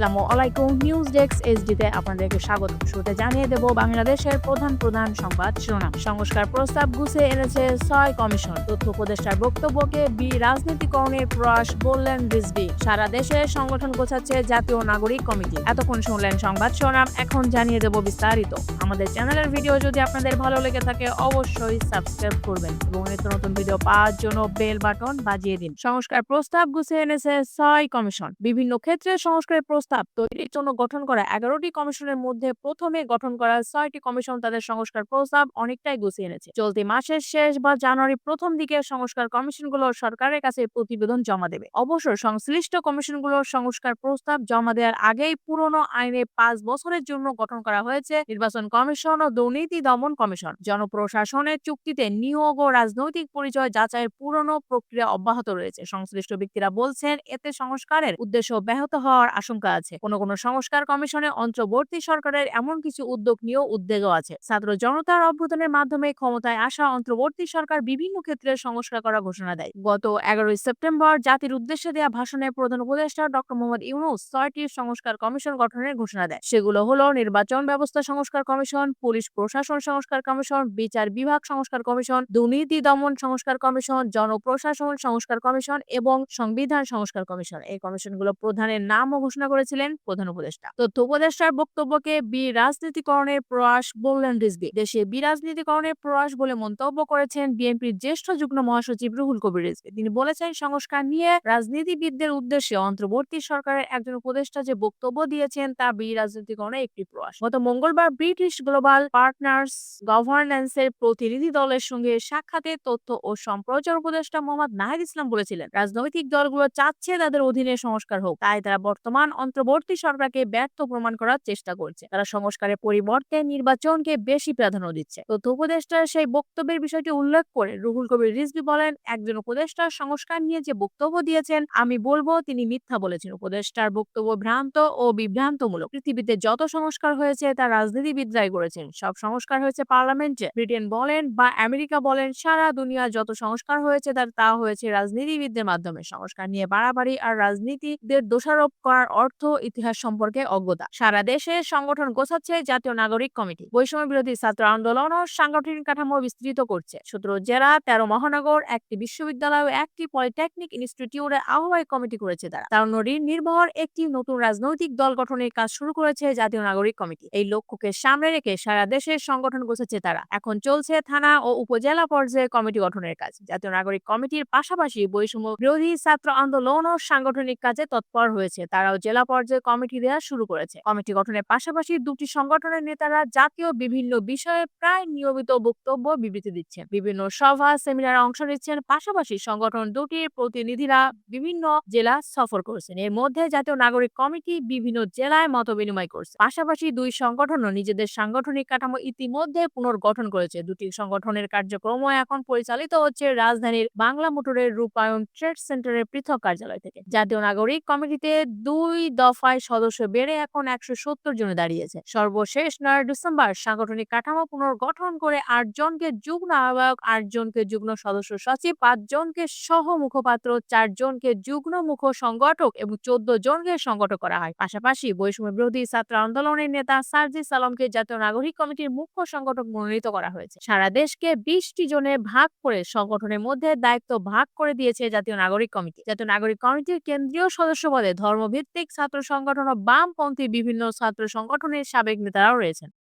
আসসালামু আলাইকুম। News desk এইচডিতে আপনাদেরকে স্বাগত। শুরুতে জানিয়ে দেব বাংলাদেশের প্রধান সংবাদ শিরোনাম। সংস্কার প্রস্তাব গুছিয়ে এনেছে ৬ কমিশন। তথ্য উপদেষ্টার বক্তব্যকে রাজনীতিকরণের প্রয়াস বললেন রিজভী। সারা দেশে সংগঠন গোছাচ্ছে জাতীয় নাগরিক কমিটি। এতক্ষণ শুনলেন সংবাদ শিরোনাম, এখন জানিয়ে দেব বিস্তারিত। আমাদের চ্যানেলের ভিডিও যদি আপনাদের ভালো লেগে থাকে অবশ্যই সাবস্ক্রাইব করবেন এবং নিত্য নতুন ভিডিও পাওয়ার জন্য বেল বাটন বাজিয়ে দিন। সংস্কার প্রস্তাব গুছিয়ে এনেছে ৬ কমিশন। বিভিন্ন ক্ষেত্রে সংস্কারের প্রস্তাব তৈরির জন্য গঠন করা ১১টি কমিশনের মধ্যে প্রথমে গঠন করা ৬টি কমিশন তাদের সংস্কার প্রস্তাব অনেকটাই গুছিয়ে এনেছে। চলতি মাসের শেষ বা জানুয়ারি প্রথম দিকে সংস্কার কমিশনগুলো সরকারের কাছে প্রতিবেদন জমা দেবে। অবশ্য সংশ্লিষ্ট কমিশনগুলোর সংস্কার প্রস্তাব জমা দেওয়ার আগেই পুরনো আইনে ৫ বছরের জন্য গঠন করা হয়েছে নির্বাচন কমিশন ও দুর্নীতি দমন কমিশন। জনপ্রশাসনের চুক্তিতে নিয়োগ ও রাজনৈতিক পরিচয় যাচাইয়ের পুরনো প্রক্রিয়া অব্যাহত রয়েছে। সংশ্লিষ্ট ব্যক্তিরা বলছেন এতে সংস্কারের উদ্দেশ্য ব্যাহত হওয়ার আশঙ্কা আছে। কোনো সংস্কার কমিশনে অন্তর্বর্তী সরকারের এমন কিছু উদ্যোগ নিয়েও উদ্বেগও আছে। ছাত্র জনতার অভ্যুত্থানের মাধ্যমে ক্ষমতায় আসা অন্তর্বর্তী সরকার বিভিন্ন ক্ষেত্রে সংস্কার করার ঘোষণা দেয়। গত ১১ সেপ্টেম্বর জাতির উদ্দেশ্যে দেয়া ভাষণে প্রধান উপদেষ্টা ডক্টর মোহাম্মদ ইউনূস ৬টি সংস্কার কমিশন গঠনের ঘোষণা দেয়। সেগুলো হলো নির্বাচন ব্যবস্থা সংস্কার কমিশন, পুলিশ প্রশাসন সংস্কার কমিশন, বিচার বিভাগ সংস্কার কমিশন, দুর্নীতি দমন সংস্কার কমিশন, জনপ্রশাসন সংস্কার কমিশন এবং সংবিধান সংস্কার কমিশন। এই কমিশনগুলো প্রধানের নামও ঘোষণা করেছিলেন প্রধান উপদেষ্টা। তথ্য উপদেষ্টার বক্তব্যকে রাজনীতিকরণের প্রয়াস বললেন রিজভী। দেশে রাজনীতিকরণের প্রয়াস বলে মন্তব্য করেছেন বিএনপির জ্যেষ্ঠ যুগ্ম মহাসচিব রুহুল কবির রিজভী। তিনি বলেছেন সংস্কার নিয়ে রাজনীতিবিদদের উদ্দেশ্যে অন্তর্বর্তী সরকারের একজন উপদেষ্টা যে বক্তব্য দিয়েছেন তা রাজনীতিকরণের একটি প্রয়াস। গত মঙ্গলবার ব্রিটিশ গ্লোবাল পার্টনার্স গভর্নেন্সের প্রতিনিধি দলের সঙ্গে সাক্ষাতে তথ্য ও সম্প্রচার উপদেষ্টা মোহাম্মদ নাহিদ ইসলাম বলেছিলেন রাজনৈতিক দলগুলো চাচ্ছে তাদের অধীনে সংস্কার হোক, তাই তারা বর্তমান অন্তর্বর্তী সরকারকে ব্যর্থ প্রমাণ করার চেষ্টা করছে। তারা সংস্কারের পরিবর্তে নির্বাচনকে বেশি প্রাধান্য দিচ্ছে। তথ্য উপদেষ্টার সেই বক্তব্যের বিষয়টি উল্লেখ করে রুহুল কবির রিজভী বলেন একজন উপদেষ্টা সংস্কার নিয়ে যে বক্তব্য দিয়েছেন আমি বলবো তিনি মিথ্যা বলেছেন। উপদেষ্টার বক্তব্য ভ্রান্ত ও বিভ্রান্তমূলক। পৃথিবীতে যত সংস্কার হয়েছে তা রাজনীতিবিদরাই করেছেন। সব সংস্কার হয়েছে পার্লামেন্টে। ব্রিটেন বলেন বা আমেরিকা বলেন, সারা দুনিয়া যত সংস্কার হয়েছে তা হয়েছে রাজনীতিবিদদের মাধ্যমে। সংস্কার নিয়ে বাড়াবাড়ি আর রাজনীতিদের দোষারোপ করার অর্থ ইতিহাস সম্পর্কে অজ্ঞতা। সারা দেশে সংগঠন গোছাচ্ছে জাতীয় নাগরিক কমিটি। বৈষম্য বিরোধী ছাত্র আন্দোলন ও সাংগঠনিক কাঠামো বিস্তৃত করছে। ১৭ জেলা, ১৩ মহানগর, একটি বিশ্ববিদ্যালয় ও একটি পলিটেকনিক ইনস্টিটিউটের আহ্বায়ক কমিটি করেছে তারা। তারুণ্য নির্ভর একটি নতুন রাজনৈতিক দল গঠনের কাজ শুরু করেছে জাতীয় নাগরিক কমিটি। এই লক্ষ্যকে সামনে রেখে সারা দেশের সংগঠন গোছাচ্ছে তারা। এখন চলছে থানা ও উপজেলা পর্যায়ে কমিটি গঠনের কাজ। জাতীয় নাগরিক কমিটির পাশাপাশি বৈষম্য বিরোধী ছাত্র আন্দোলন ও সাংগঠনিক কাজে তৎপর হয়েছে। তারাও জেলা পর্যায়ে কমিটি দেওয়া শুরু করেছে। কমিটি গঠনের পাশাপাশি দুটি সংগঠনের নেতারা জাতীয় বিভিন্ন বিষয়ে প্রায় নিয়মিত বক্তব্য বিবৃতি দিচ্ছেন, বিভিন্ন সভা সেমিনারে অংশ নিচ্ছেন। পাশাপাশি সংগঠন দুটির প্রতিনিধিরা বিভিন্ন জেলা সফর করছেন। এর মধ্যে জাতীয় নাগরিক কমিটি বিভিন্ন জেলায় মত বিনিময় করছে। পাশাপাশি দুই সংগঠনও নিজেদের সাংগঠনিক কাঠামো ইতিমধ্যে পুনর্গঠন করেছে। দুটি সংগঠনের কার্যক্রমও এখন পরিচালিত হচ্ছে রাজধানীর বাংলা মোটরের রূপায়ণ ট্রেড সেন্টারের পৃথক কার্যালয় থেকে। জাতীয় নাগরিক কমিটিতে ২ দফায় সদস্য বেড়ে এখন ১৭০ জনে দাঁড়িয়েছে। সর্বশেষ ৯ ডিসেম্বর সাংগঠনিক কাঠামো পুনর্গঠন করে ৮ জনকে যুগ্ম আহ্বায়ক, ৮ জনকে যুগ্ম সদস্য সচিব, ৫ জনকে সহ মুখপাত্র, ৪ জনকে যুগ্ম মুখ্য সংগঠক এবং ১৪ জনকে সংগঠক করা হয়। পাশাপাশি বৈষম্য বিরোধী ছাত্র আন্দোলনের নেতা সার্জিস আলমকে জাতীয় নাগরিক কমিটির মুখ্য সংগঠক মনোনীত করা হয়েছে। সারা দেশকে ২০টি জনে ভাগ করে সংগঠনের মধ্যে দায়িত্ব ভাগ করে দিয়েছে জাতীয় নাগরিক কমিটি। জাতীয় নাগরিক কমিটির কেন্দ্রীয় সদস্য পদে ধর্মভিত্তিক ছাত্র সংগঠন ও বামপন্থী বিভিন্ন ছাত্র সংগঠনের সাবেক নেতারাও রয়েছেন।